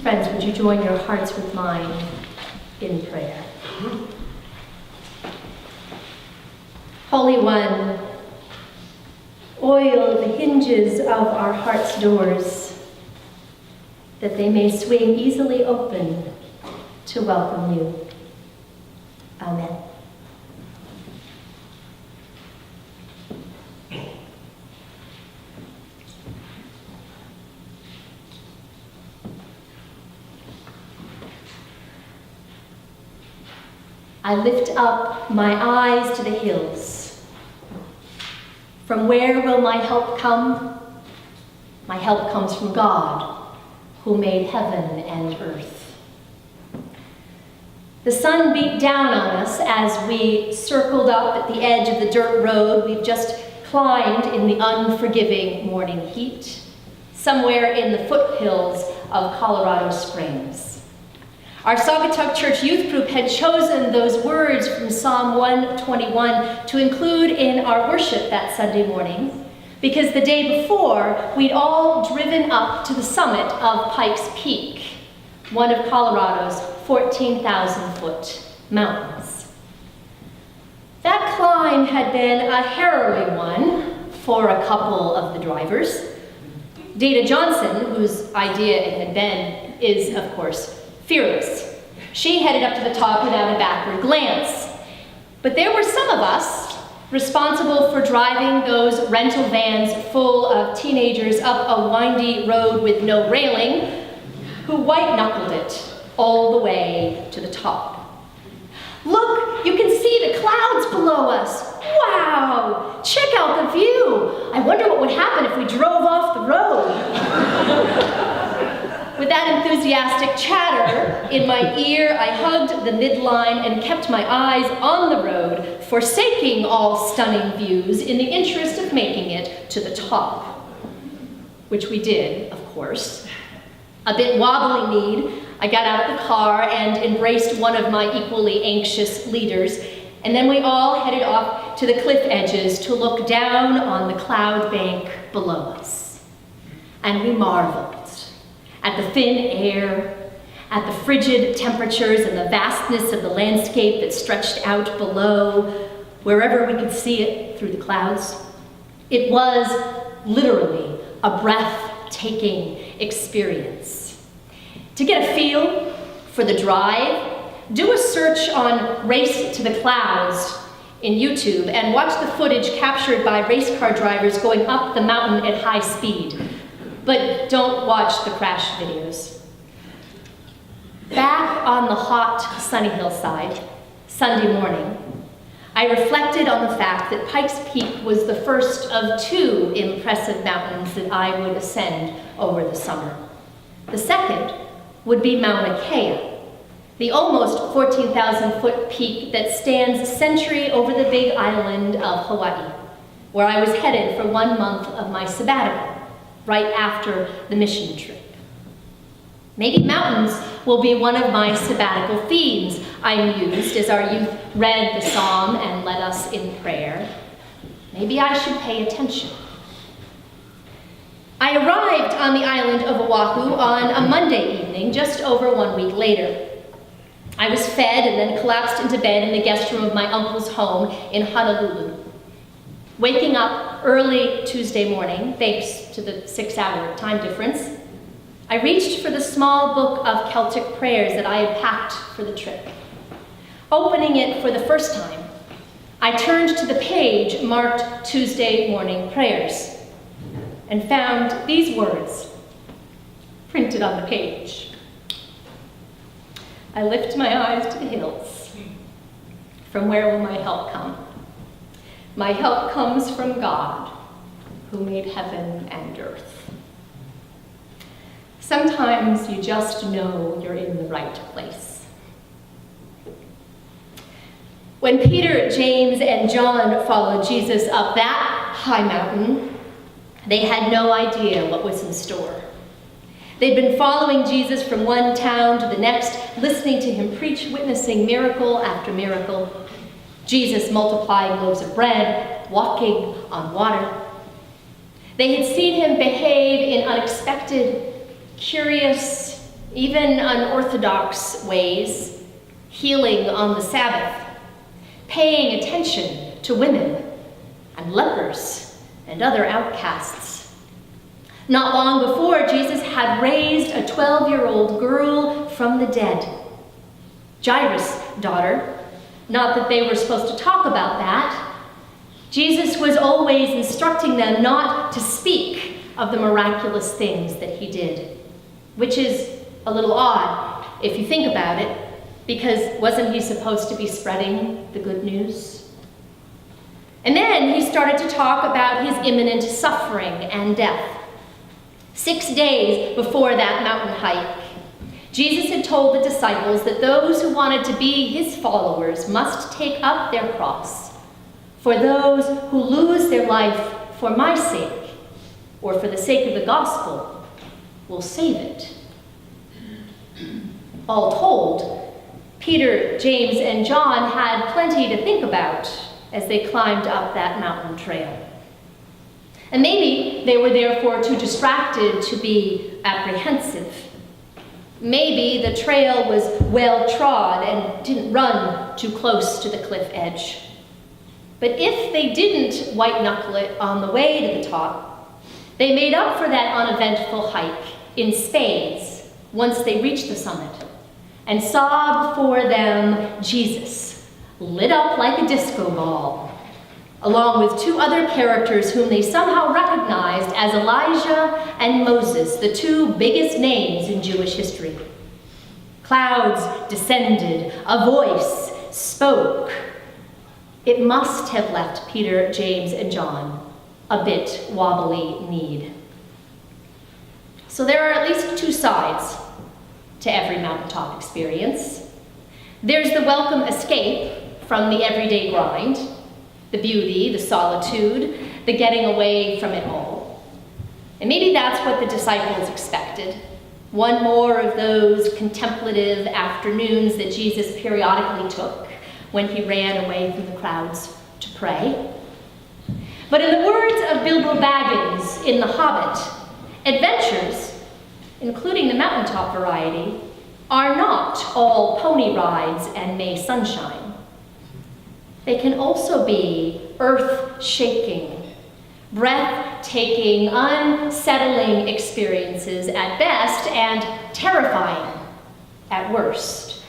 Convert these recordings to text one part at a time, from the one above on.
Friends, would you join your hearts with mine in prayer? Holy One, oil the hinges of our heart's doors, that they may swing easily open to welcome you. Amen. I lift up my eyes to the hills. From where will my help come? My help comes from God, who made heaven and earth. The sun beat down on us as we circled up at the edge of the dirt road we've just climbed in the unforgiving morning heat, somewhere in the foothills of Colorado Springs. Our Saugatuck Church Youth Group had chosen those words from Psalm 121 to include in our worship that Sunday morning, because the day before, we'd all driven up to the summit of Pikes Peak, one of Colorado's 14,000-foot mountains. That climb had been a harrowing one for a couple of the drivers. Dana Johnson, whose idea it had been, is, of course, fearless. She headed up to the top without a backward glance. But there were some of us responsible for driving those rental vans full of teenagers up a windy road with no railing, who white-knuckled it all the way to the top. Look, you can see the clouds below us. Wow, check out the view. I wonder what would happen if we drove off the road. With that enthusiastic chatter in my ear, I hugged the midline and kept my eyes on the road, forsaking all stunning views in the interest of making it to the top. Which we did, of course. A bit wobbly-kneed, I got out of the car and embraced one of my equally anxious leaders, and then we all headed off to the cliff edges to look down on the cloud bank below us. And we marveled at the thin air, at the frigid temperatures and the vastness of the landscape that stretched out below, wherever we could see it through the clouds. It was literally a breathtaking experience. To get a feel for the drive, do a search on Race to the Clouds in YouTube and watch the footage captured by race car drivers going up the mountain at high speed. But don't watch the crash videos. Back on the hot, sunny hillside, Sunday morning, I reflected on the fact that Pikes Peak was the first of two impressive mountains that I would ascend over the summer. The second would be Mauna Kea, the almost 14,000-foot peak that stands a century over the big island of Hawaii, where I was headed for 1 month of my sabbatical, right after the mission trip. Maybe mountains will be one of my sabbatical themes, I mused as our youth read the psalm and led us in prayer. Maybe I should pay attention. I arrived on the island of Oahu on a Monday evening, just over 1 week later. I was fed and then collapsed into bed in the guest room of my uncle's home in Honolulu. Waking up early Tuesday morning, thanks to the 6-hour time difference, I reached for the small book of Celtic prayers that I had packed for the trip. Opening it for the first time, I turned to the page marked Tuesday morning prayers and found these words printed on the page. I lift my eyes to the hills. From where will my help come? My help comes from God, who made heaven and earth. Sometimes you just know you're in the right place. When Peter, James, and John followed Jesus up that high mountain, they had no idea what was in store. They'd been following Jesus from one town to the next, listening to him preach, witnessing miracle after miracle. Jesus multiplying loaves of bread, walking on water. They had seen him behave in unexpected, curious, even unorthodox ways, healing on the Sabbath, paying attention to women and lepers and other outcasts. Not long before, Jesus had raised a 12-year-old girl from the dead, Jairus' daughter. Not that they were supposed to talk about that. Jesus was always instructing them not to speak of the miraculous things that he did, which is a little odd if you think about it, because wasn't he supposed to be spreading the good news? And then he started to talk about his imminent suffering and death. 6 days before that mountain hike, Jesus had told the disciples that those who wanted to be his followers must take up their cross. For those who lose their life for my sake, or for the sake of the gospel, will save it. All told, Peter, James, and John had plenty to think about as they climbed up that mountain trail. And maybe they were therefore too distracted to be apprehensive. Maybe the trail was well-trod and didn't run too close to the cliff edge. But if they didn't white-knuckle it on the way to the top, they made up for that uneventful hike in spades once they reached the summit and saw before them Jesus, lit up like a disco ball, along with 2 other characters whom they somehow recognized as Elijah and Moses, the 2 biggest names in Jewish history. Clouds descended, a voice spoke. It must have left Peter, James, and John a bit wobbly-kneed. So there are at least 2 sides to every mountaintop experience. There's the welcome escape from the everyday grind, the beauty, the solitude, the getting away from it all. And maybe that's what the disciples expected. One more of those contemplative afternoons that Jesus periodically took when he ran away from the crowds to pray. But in the words of Bilbo Baggins in The Hobbit, adventures, including the mountaintop variety, are not all pony rides and May sunshine. They can also be earth-shaking, breathtaking, unsettling experiences at best and terrifying at worst.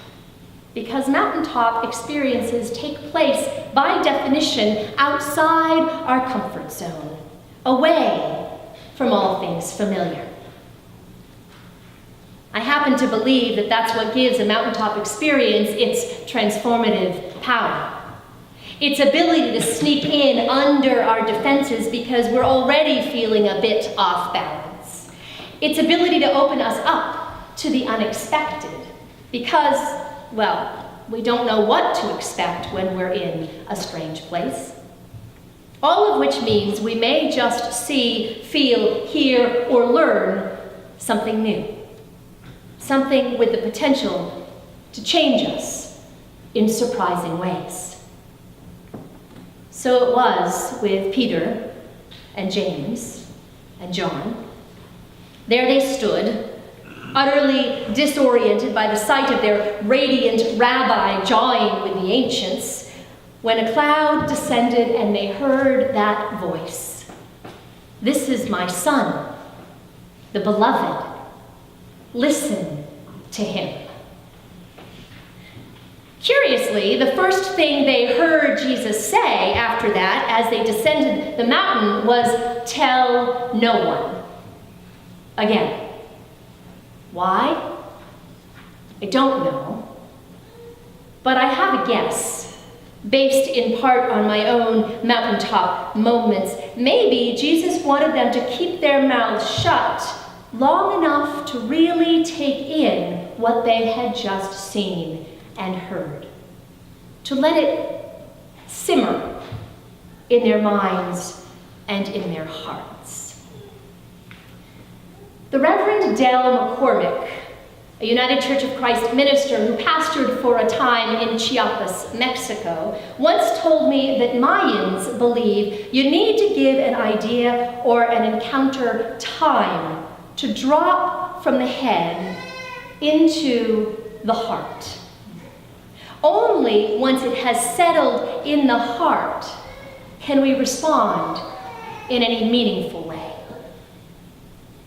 Because mountaintop experiences take place, by definition, outside our comfort zone, away from all things familiar. I happen to believe that that's what gives a mountaintop experience its transformative power. Its ability to sneak in under our defenses because we're already feeling a bit off balance. Its ability to open us up to the unexpected because, well, we don't know what to expect when we're in a strange place. All of which means we may just see, feel, hear, or learn something new. Something with the potential to change us in surprising ways. So it was with Peter and James and John. There they stood, utterly disoriented by the sight of their radiant rabbi jawing with the ancients, when a cloud descended and they heard that voice. "This is my son, the beloved. Listen to him." Curiously, the first thing they heard Jesus say after that, as they descended the mountain, was, "Tell no one." Again. Why? I don't know. But I have a guess, based in part on my own mountaintop moments. Maybe Jesus wanted them to keep their mouths shut long enough to really take in what they had just seen and heard, to let it simmer in their minds and in their hearts. The Reverend Dale McCormick, a United Church of Christ minister who pastored for a time in Chiapas, Mexico, once told me that Mayans believe you need to give an idea or an encounter time to drop from the head into the heart. Only once it has settled in the heart can we respond in any meaningful way.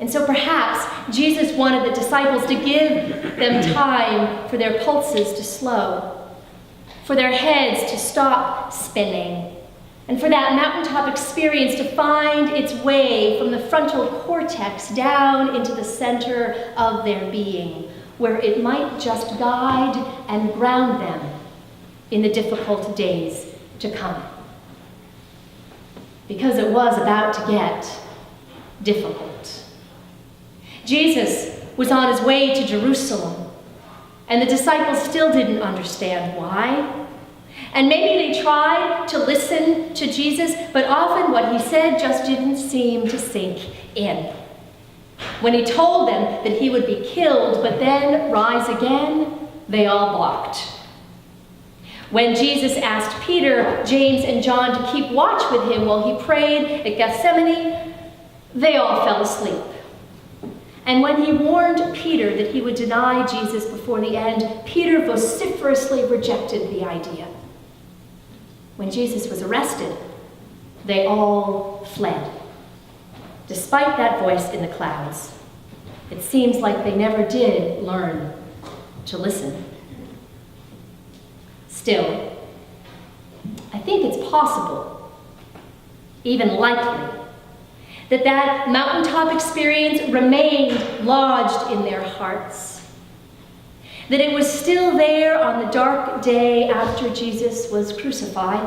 And so perhaps Jesus wanted the disciples to give them time for their pulses to slow, for their heads to stop spinning, and for that mountaintop experience to find its way from the frontal cortex down into the center of their being, where it might just guide and ground them in the difficult days to come. Because it was about to get difficult. Jesus was on his way to Jerusalem, and the disciples still didn't understand why. And maybe they tried to listen to Jesus, but often what he said just didn't seem to sink in. When he told them that he would be killed, but then rise again, they all balked. When Jesus asked Peter, James, and John to keep watch with him while he prayed at Gethsemane, they all fell asleep. And when he warned Peter that he would deny Jesus before the end, Peter vociferously rejected the idea. When Jesus was arrested, they all fled. Despite that voice in the clouds, it seems like they never did learn to listen. Still, I think it's possible, even likely, that mountaintop experience remained lodged in their hearts, that it was still there on the dark day after Jesus was crucified,